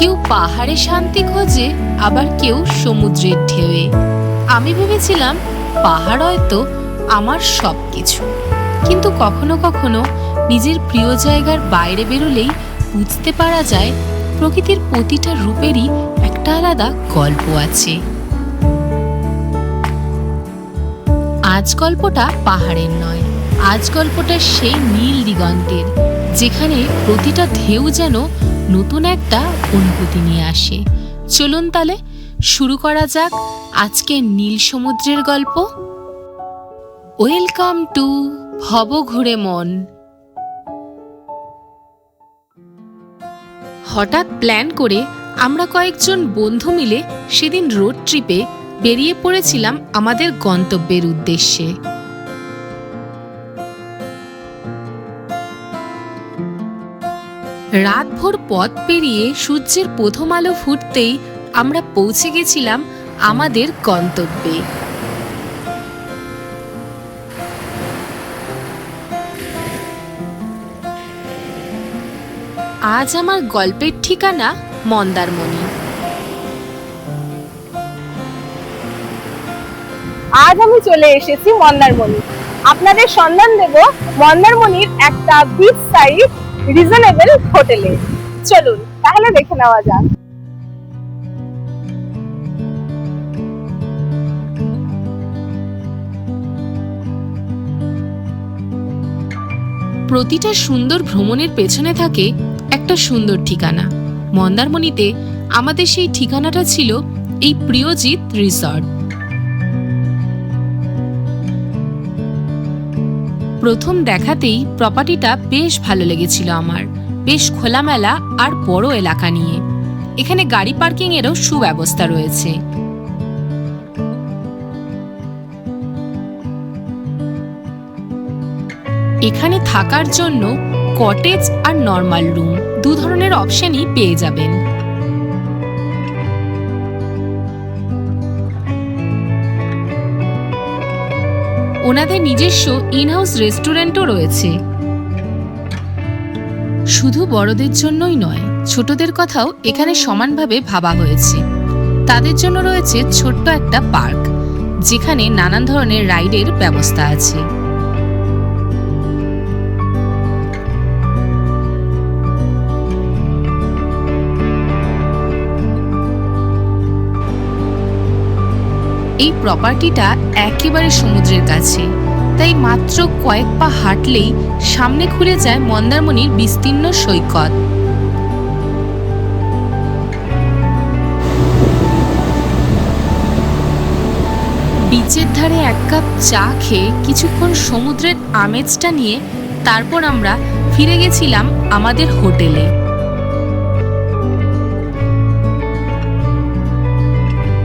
কেউ পাহাড়ে শান্তি খোঁজে, আবার কেউ সমুদ্রের ঢেউয়ে। আমি ভেবেছিলাম পাহাড় হয়তো আমার সবকিছু, কিন্তু কখনো কখনো নিজের প্রিয় জায়গার বাইরে বেরোলেই বুঝতে পারা যায় প্রকৃতির প্রতিটা রূপেরই একটা আলাদা গল্প আছে। আজ গল্পটা পাহাড়ের নয়, আজ গল্পটা সেই নীল দিগন্তের, যেখানে প্রতিটা ঢেউ যেন নতুন একটা অনুভূতি নিয়ে আসে। চলুন তাহলে শুরু করা যাক আজকে নীল সমুদ্রের গল্প। ওয়েলকাম টু ভব ঘুরে মন। হঠাৎ প্ল্যান করে আমরা কয়েকজন বন্ধু মিলে সেদিন রোড ট্রিপে বেরিয়ে পড়েছিলাম আমাদের গন্তব্যের উদ্দেশ্যে। রাতভর পথ পেরিয়ে সূর্যের প্রথম আলো ফুটতেই আমরা পৌঁছে গেছিলাম আমাদের গন্তব্যে। আজ আমার গল্পের ঠিকানা মন্দারমণি। আজ আমি চলে এসেছি মন্দারমণি। আপনাদের সন্ধান দেব মন্দারমণির একটা বিচ সাইড রিজনেবল হোটেলে। চলুন তাহলে দেখে নেওয়া যাক। প্রতিটা সুন্দর ভ্রমণের পেছনে থাকে একটা সুন্দর ঠিকানা। মন্দারমণিতে আমাদের সেই ঠিকানাটা ছিল এই প্রিয়জিৎ রিসর্ট। প্রথম দেখাতেই প্রপার্টিটা বেশ ভালো লেগেছিল আমার। বেশ খোলামেলা আর বড় এলাকা নিয়ে। এখানে গাড়ি পার্কিং এরও সুব্যবস্থা রয়েছে। এখানে থাকার জন্য কটেজ আর নর্মাল রুম দু ধরনের অপশনই পেয়ে যাবেন। ওনাদের নিজস্ব ইনহাউস রেস্টুরেন্টও রয়েছে। শুধু বড়দের জন্যই নয়, ছোটদের কথাও এখানে সমানভাবে ভাবা হয়েছে। তাদের জন্য রয়েছে ছোট্ট একটা পার্ক, যেখানে নানান ধরনের রাইডের ব্যবস্থা আছে। এই প্রপার্টিটা একেবারে সমুদ্রের কাছে, তাই মাত্র কয়েক পা হাঁটলেই সামনে খুলে যায় মন্দারমণির বিস্তীর্ণ সৈকত। বিচের ধারে এক কাপ চা খেয়ে কিছুক্ষণ সমুদ্রের আমেজটা নিয়ে তারপর আমরা ফিরে গেছিলাম আমাদের হোটেলে।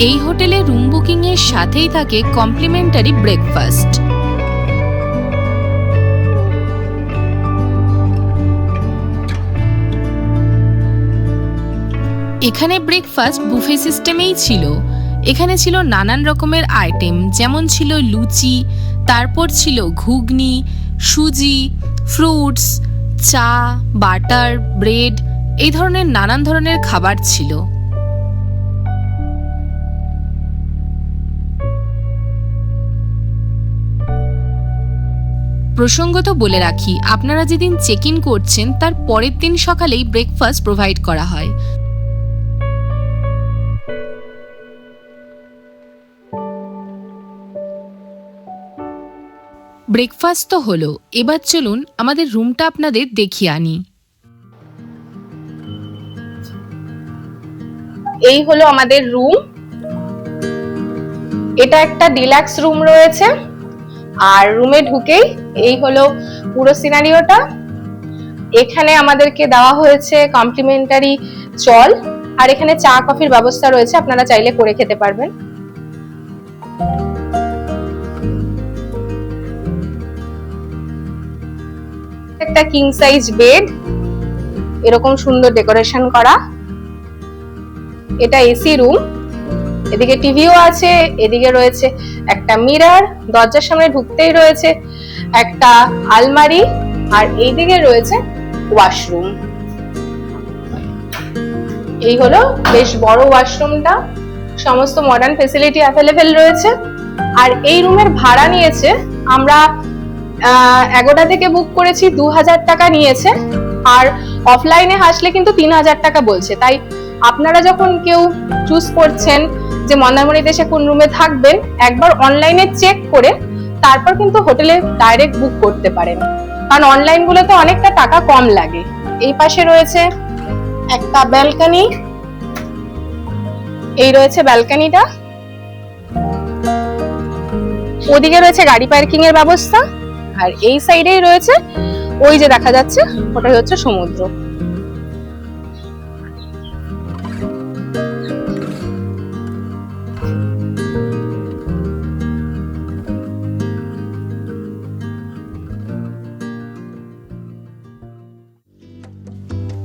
এই হোটেলে রুম বুকিং এর সাথেই থাকে কমপ্লিমেন্টারি ব্রেকফাস্ট। এখানে ব্রেকফাস্ট বুফে সিস্টেমেই ছিল। এখানে ছিল নানান রকমের আইটেম, যেমন ছিল লুচি, তারপর ছিল ঘুগনি, সুজি, ফ্রুটস, চা, বাটার, ব্রেড, এই ধরনের নানান ধরনের খাবার ছিল। প্রসঙ্গত বলে রাখি, আপনারা যেদিন চেক ইন করছেন তার পরের দিন সকালেই ব্রেকফাস্ট প্রোভাইড করা হয়। ব্রেকফাস্ট তো হলো, এবার চলুন আমাদের রুমটা আপনাদের দেখিয়ে আনি। এই হলো আমাদের রুম। এটা একটা ডিলাক্স রুম রয়েছে। আর রুমে ঢুকেই এই হলো পুরো সিনারিওটা। এখানে আমাদেরকে দেওয়া হয়েছে কমপ্লিমেন্টারি জল, আর এখানে চা কফির ব্যবস্থা রয়েছে, আপনারা চাইলে করে খেতে পারবেন। একটা কিং সাইজ বেড, এরকম সুন্দর ডেকোরেশন করা। এটা এসি রুম। এদিকে টিভিও আছে, এদিকে রয়েছে একটা মিরর, দরজার সামনে ঢুকতেই রয়েছে একটা আলমারি, আর এইদিকে রয়েছে ওয়াশরুম। এই হলো বেশ বড় ওয়াশরুমটা, সমস্ত মডার্ন ফেসিলিটি অ্যাভেলেবেল রয়েছে। আর এই রুমের ভাড়া নিয়েছে, আমরা এগোটা থেকে বুক করেছি 2000 টাকা নিয়েছে, আর অফলাইনে আসলে কিন্তু 3000 টাকা বলছে। তাই আপনারা যখন কেউ চুজ করছেন যে মন্দারমণিতে এসে কোন রুমে থাকবেন, একবার অনলাইনে চেক করে তারপর কিন্তু হোটেলে ডাইরেক্ট বুক করতে পারেন, কারণ অনলাইন গুলোতে অনেকটা টাকা কম লাগে। এই পাশে রয়েছে একটা ব্যালকনি, এই রয়েছে ব্যালকনিটা, ওদিকে রয়েছে গাড়ি পার্কিং এর ব্যবস্থা, আর এই সাইডেই রয়েছে ওই যে দেখা যাচ্ছে ওটা হচ্ছে সমুদ্র।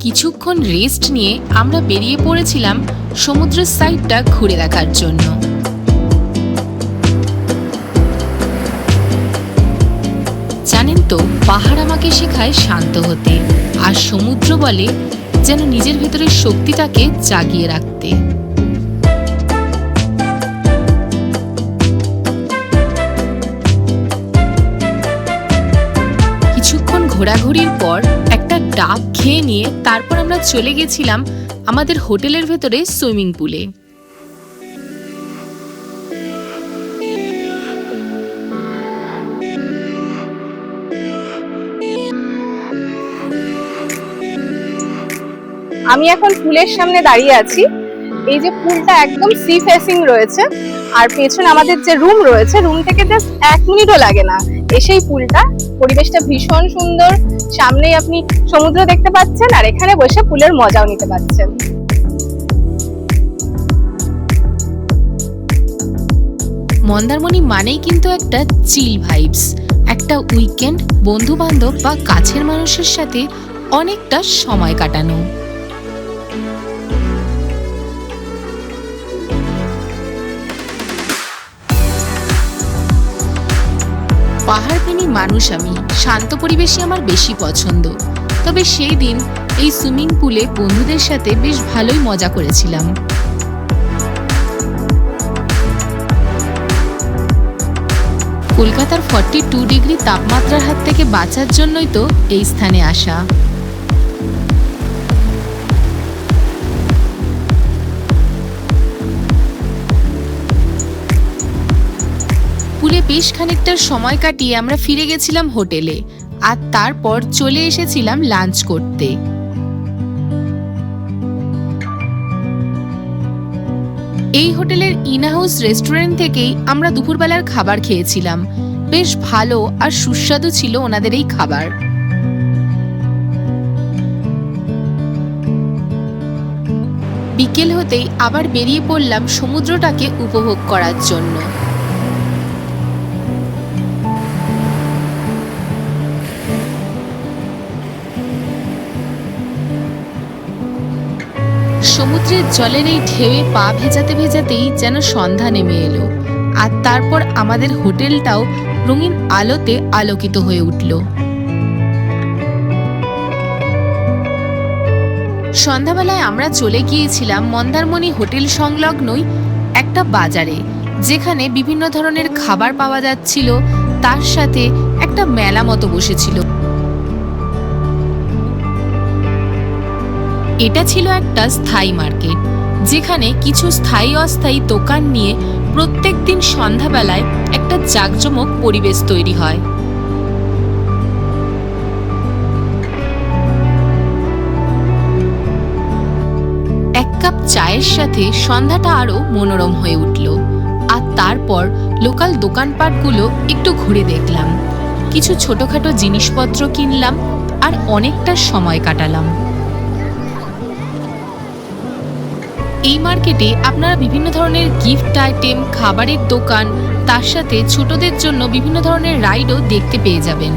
কিছুক্ষণ রেস্ট নিয়ে আমরা বেরিয়ে পড়েছিলাম সমুদ্রের সাইডটা ঘুরে দেখার জন্য। জানেন তো, পাহাড় আমাকে শেখায় শান্ত হতে, আর সমুদ্র বলে যেন নিজের ভেতরের শক্তিটাকে জাগিয়ে রাখতে। কিছুক্ষণ ঘোরাঘুরির পর একটা ডাব খেয়ে নিয়ে তারপর আমরা চলে গেছিলাম আমাদের হোটেলের ভেতরে সুইমিং পুলে। আমি এখন পুলের সামনে দাঁড়িয়ে আছি। এই যে পুলটা একদম সি ফেসিং রয়েছে, আর পেছনে আমাদের যে রুম রয়েছে, রুম থেকে জাস্ট 1 মিনিটও লাগে না এসেই পুলটা। পরিবেশটা ভীষণ সুন্দর, সামনেই আপনি সমুদ্র দেখতে পাচ্ছেন, আর এখানে বসে পুলের মজাও নিতে পারছেন। মন্দারমণি মানেই কিন্তু একটা চিল ভাইবস, একটা উইকেন্ড বন্ধু বান্ধব বা কাছের মানুষের সাথে অনেকটা সময় কাটানো। পাহাড় প্রেমী মানুষ আমি, শান্ত পরিবেশই আমার বেশি পছন্দ। তবে সেই দিন এই সুইমিং পুলে বন্ধুদের সাথে বেশ ভালোই মজা করেছিলাম। কলকাতার 42 ডিগ্রি তাপমাত্রার হাত থেকে বাঁচার জন্যই তো এই স্থানে আসা। পুলে বেশ খানিকটা সময় কাটিয়ে আমরা ফিরে গেছিলাম হোটেলে, আর তারপর চলে এসেছিলাম লাঞ্চ করতে। এই হোটেলের ইন হাউস রেস্টুরেন্ট থেকেই আমরা দুপুরবেলার খাবার খেয়েছিলাম। বেশ ভালো আর সুস্বাদু ছিল ওনাদের এই খাবার। বিকেল হতেই আবার বেরিয়ে পড়লাম সমুদ্রটাকে উপভোগ করার জন্য। সমুদ্রের জলের এই ঢেউয়ে পা ভেজাতে ভেজাতেই যেন সন্ধ্যা নেমে এলো, আর তারপর আমাদের হোটেলটাও রঙিন আলোতে আলোকিত হয়ে উঠল। সন্ধ্যাবেলায় আমরা চলে গিয়েছিলাম মন্দারমণি হোটেল সংলগ্নই একটা বাজারে, যেখানে বিভিন্ন ধরনের খাবার পাওয়া যাচ্ছিল, তার সাথে একটা মেলা মতো বসেছিল। এটা ছিল একটা স্থায়ী মার্কেট, যেখানে কিছু স্থায়ী অস্থায়ী দোকান নিয়ে প্রত্যেকদিন সন্ধ্যাবেলায় একটা জাঁকজমক পরিবেশ তৈরি হয়। এক কাপ চায়ের সাথে সন্ধ্যাটা আরো মনোরম হয়ে উঠল। আর তারপর লোকাল দোকানপাটগুলো একটু ঘুরে দেখলাম, কিছু ছোটখাটো জিনিসপত্র কিনলাম, আর অনেকটা সময় কাটালাম। এই মার্কেটে আপনারা বিভিন্ন ধরনের গিফট আইটেম, খাবারের দোকান, তার সাথে ছোটদের জন্য বিভিন্ন ধরনের রাইডও দেখতে পেয়ে যাবেন।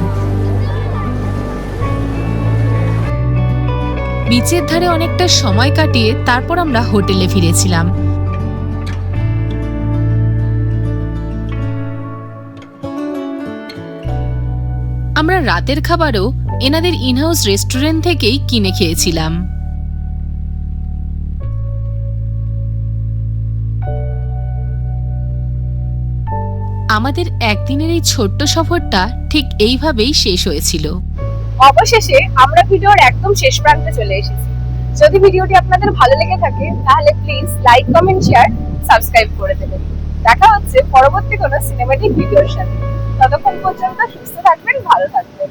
বিচের ধারে অনেকটা সময় কাটিয়ে তারপর আমরা হোটেলে ফিরেছিলাম। আমরা রাতের খাবারও এনাদের ইনহাউস রেস্টুরেন্ট থেকেই কিনে খেয়েছিলাম। আমাদের একদিনের এই ছোট্ট সফরটা ঠিক এইভাবেই শেষ হয়েছিল। অবশেষে আমরা ভিডিওর একদম শেষ প্রান্তে চলে এসেছি। যদি ভিডিওটি আপনাদের ভালো লেগে থাকে তাহলে please like, comment, share, subscribe করে দেবেন। দেখা হচ্ছে পরবর্তী কোনো সিনেম্যাটিক ভিডিওর সাথে। ততক্ষণ পর্যন্ত সুস্থ থাকবেন, ভালো থাকবেন।